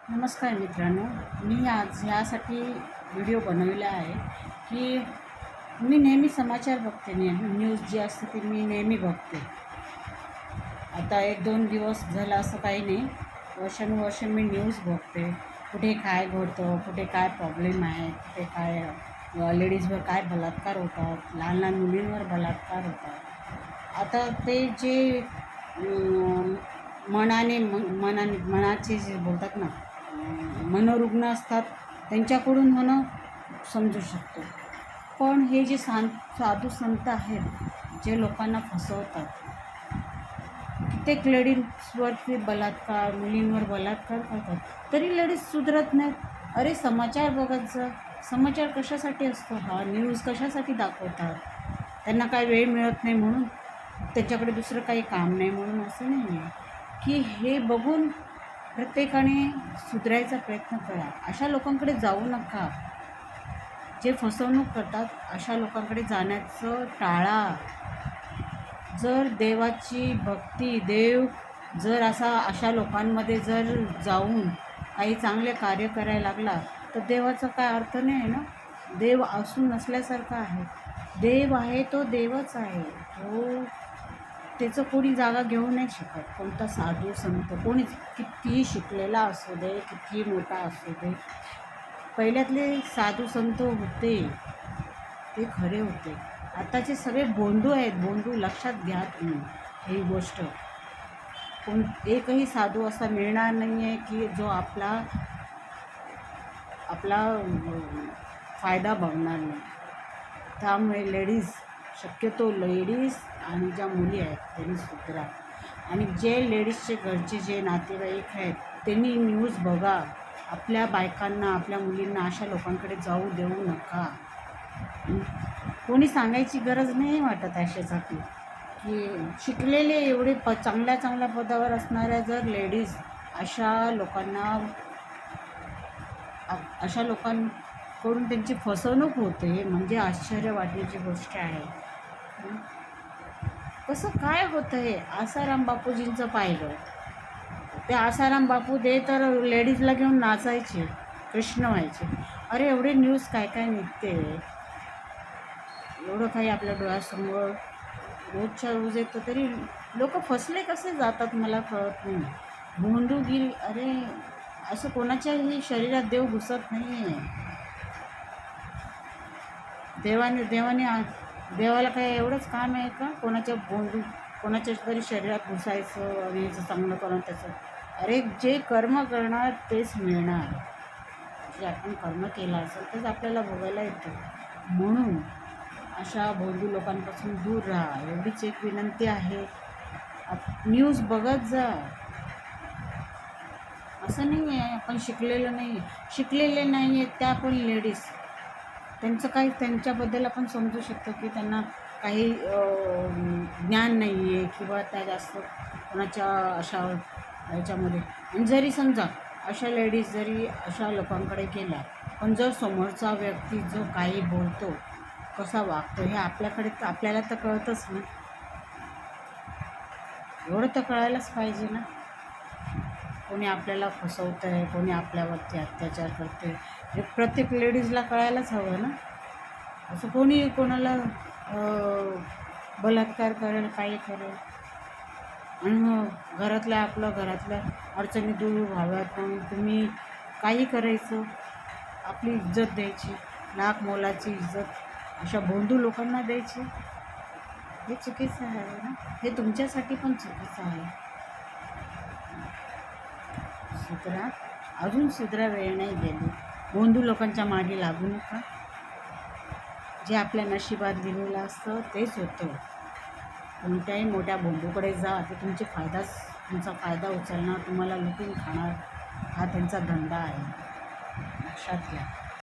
नमस्कार मित्रांनो, मी आज यासाठी व्हिडिओ बनवला आहे की मी नेहमी समाचार बघते. न्यूज जी असते ती मी नेहमी बघते. आता 1-2 दिवस झालं असं काही नाही, वर्षानुवर्ष मी न्यूज बघते. कुठे काय घडतं, कुठे काय प्रॉब्लेम आहे, कुठे काय लेडीजवर काय बलात्कार होतात, लहान लहान मुलींवर बलात्कार होतात. आता ते जे मनाचे जे बोलतात ना, मनोरुग्ण असतात त्यांच्याकडून होणं समजू शकतो. पण हे जे साधू संत आहेत जे लोकांना फसवतात, कित्येक लेडीजवरती बलात्कार, मुलींवर बलात्कार करतात, तरी लेडीज सुधरत नाहीत. अरे समाचार बघत जा. समाचार कशासाठी असतो? हा न्यूज कशासाठी दाखवतात? त्यांना काय वेळ मिळत नाही म्हणून, त्याच्याकडे दुसरं काही काम नाही म्हणून असं नाही आहे की हे बघून प्रत्येकाने सुधारायचा प्रयत्न करा. अशा लोकांकडे जाऊ नका. जे फसवणूक करतात अशा लोकांकडे जाण्याचं टाळा. जर देवाची भक्ती, देव जर अशा लोकांमध्ये जर जाऊन काही चांगले कार्य करायला लागला तर देवाचा काय अर्थ नाही आहे ना. देव असून नसल्यासारखा आहे. देव आहे तो देवच आहे. तो त्याचं कोणी जागा घेऊ नाही शकत. कोणता साधू संत, कोणी कितीही शिकलेला असू दे, कितीही मोठा असू दे, पहिल्यातले साधू संत होते ते खरे होते. आताचे सगळे बोंधू आहेत. बोंधू लक्षात घ्या तुम्ही ही गोष्ट. एकही साधू असा मिळणार नाही आहे की जो आपला फायदा बघणार नाही. त्यामुळे शक्यतो लेडीज आणि ज्या मुली आहेत त्यांनी सुधरा. आणि जे लेडीजचे घरचे जे नातेवाईक आहेत त्यांनी न्यूज बघा. आपल्या बायकांना, आपल्या मुलींना अशा लोकांकडे जाऊ देऊ नका. कोणी सांगायची गरज नाही वाटत अशासाठी की शिकलेले एवढे चांगल्या पदावर असणाऱ्या जर लेडीज अशा लोकांकडून त्यांची फसवणूक होते म्हणजे आश्चर्य वाटण्याची गोष्ट आहे. कसं काय होतं हे? आसाराम बापूजींचं पाहिलं. ते आसाराम बापू तर लेडीजला घेऊन नाचायचे, कृष्ण व्हायचे. अरे एवढे न्यूज काय काय निघते, एवढं काही आपल्या डोळ्यासमोर रोजच्या रोज येतं, तरी लोक फसले कसे जातात मला कळत नाही. भोंदूगिरी. अरे असं कोणाच्याही शरीरात देव घुसत नाही आहे. देवाला काय एवढंच काम आहे का कोणाच्या तरी शरीरात घुसायचं आणि याचं चांगलं करून त्याचं? अरे जे कर्म करणार तेच मिळणार. जे आपण कर्म केलं असेल तेच आपल्याला भोगायला येतं. म्हणून अशा भोंदू लोकांपासून दूर राहा एवढीच एक विनंती आहे. न्यूज बघत जा. असं नाही आहे आपण शिकलेले नाही आहेत त्या पण लेडीज, त्यांचं काही त्यांच्याबद्दल आपण समजू शकतो की त्यांना काही ज्ञान नाही आहे किंवा त्या जास्त कोणाच्या अशा ह्याच्यामध्ये. आणि जरी समजा अशा लेडीज जरी अशा लोकांकडे गेल्या, पण जर समोरचा व्यक्ती जो काही बोलतो, कसा वागतो, हे आपल्याला तर कळतच नाही. एवढं तर कळायलाच पाहिजे ना. कोणी आपल्याला फसवतं आहे, कोणी आपल्यावरती अत्याचार करते, हे प्रत्येक लेडीजला कळायलाच हवं ना. असं कोणी कोणाला बलात्कार करेल, काही करेल. आणि मग घरातल्या अडचणी दूर व्हाव्यात म्हणून तुम्ही काही करायचं, आपली इज्जत द्यायची, लाख मोलाची इज्जत अशा भोंदू लोकांना द्यायची. हे चुकीचं आहे ना. हे तुमच्यासाठी पण चुकीचं आहे. अजून सुधरा, वेळ नाही गेली. भोंदू लोकांच्या मागे लागू नका. जे आपल्या नशिबात लिहिलेलं असतं तेच होतं. कोणत्याही मोठ्या भोंदूकडे जा, ते तुमचा फायदा उचलणार, तुम्हाला लुटून खाणार. हा त्यांचा धंदा आहे, लक्षात घ्या.